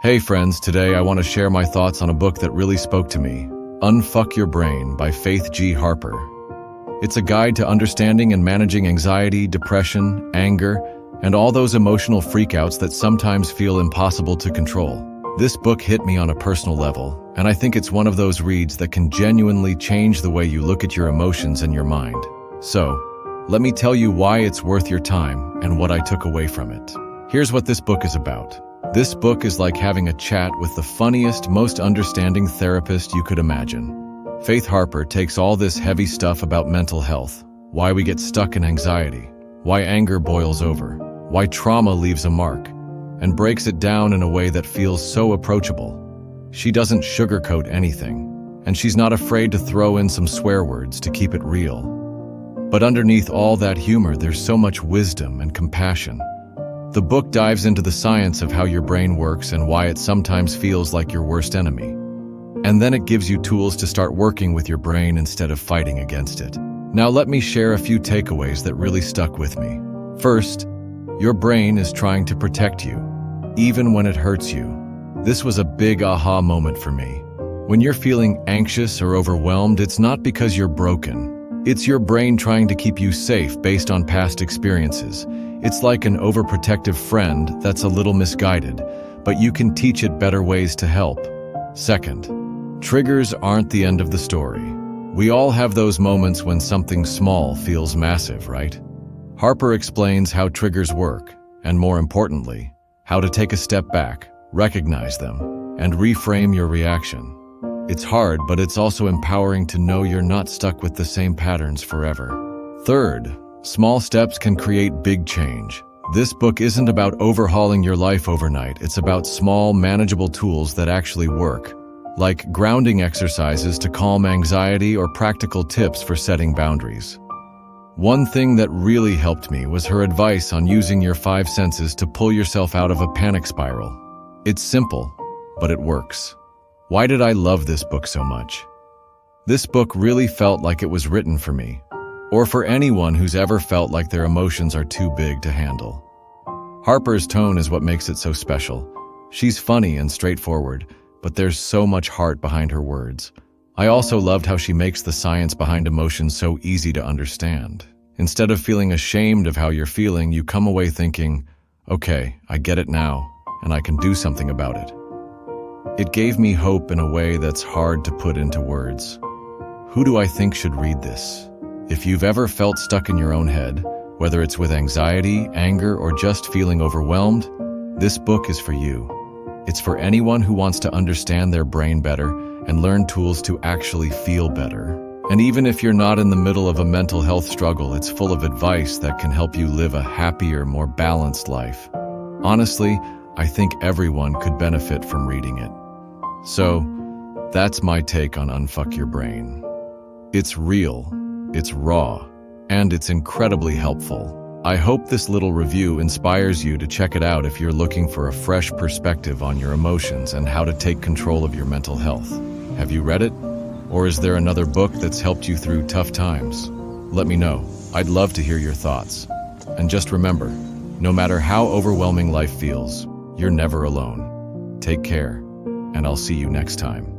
Hey friends, today I want to share my thoughts on a book that really spoke to me, Unfuck Your Brain by Faith G. Harper. It's a guide to understanding and managing anxiety, depression, anger, and all those emotional freakouts that sometimes feel impossible to control. This book hit me on a personal level, and I think it's one of those reads that can genuinely change the way you look at your emotions and your mind. So, let me tell you why it's worth your time and what I took away from it. Here's what this book is about. This book is like having a chat with the funniest, most understanding therapist you could imagine. Faith Harper takes all this heavy stuff about mental health, why we get stuck in anxiety, why anger boils over, why trauma leaves a mark, and breaks it down in a way that feels so approachable. She doesn't sugarcoat anything, and she's not afraid to throw in some swear words to keep it real. But underneath all that humor, there's so much wisdom and compassion. The book dives into the science of how your brain works and why it sometimes feels like your worst enemy. And then it gives you tools to start working with your brain instead of fighting against it. Now let me share a few takeaways that really stuck with me. First, your brain is trying to protect you, even when it hurts you. This was a big aha moment for me. When you're feeling anxious or overwhelmed, it's not because you're broken. It's your brain trying to keep you safe based on past experiences. It's like an overprotective friend that's a little misguided, but you can teach it better ways to help. Second, triggers aren't the end of the story. We all have those moments when something small feels massive, right? Harper explains how triggers work, and more importantly, how to take a step back, recognize them, and reframe your reaction. It's hard, but it's also empowering to know you're not stuck with the same patterns forever. Third, small steps can create big change. This book isn't about overhauling your life overnight. It's about small, manageable tools that actually work, like grounding exercises to calm anxiety or practical tips for setting boundaries. One thing that really helped me was her advice on using your 5 senses to pull yourself out of a panic spiral. It's simple, but it works. Why did I love this book so much? This book really felt like it was written for me, or for anyone who's ever felt like their emotions are too big to handle. Harper's tone is what makes it so special. She's funny and straightforward, but there's so much heart behind her words. I also loved how she makes the science behind emotions so easy to understand. Instead of feeling ashamed of how you're feeling, you come away thinking, okay, I get it now, and I can do something about it. It gave me hope in a way that's hard to put into words. Who do I think should read this? If you've ever felt stuck in your own head, whether it's with anxiety, anger, or just feeling overwhelmed, this book is for you. It's for anyone who wants to understand their brain better and learn tools to actually feel better. And even if you're not in the middle of a mental health struggle, it's full of advice that can help you live a happier, more balanced life. Honestly, I think everyone could benefit from reading it. So, that's my take on Unfuck Your Brain. It's real, it's raw, and it's incredibly helpful. I hope this little review inspires you to check it out if you're looking for a fresh perspective on your emotions and how to take control of your mental health. Have you read it? Or is there another book that's helped you through tough times? Let me know. I'd love to hear your thoughts. And just remember, no matter how overwhelming life feels, you're never alone. Take care, and I'll see you next time.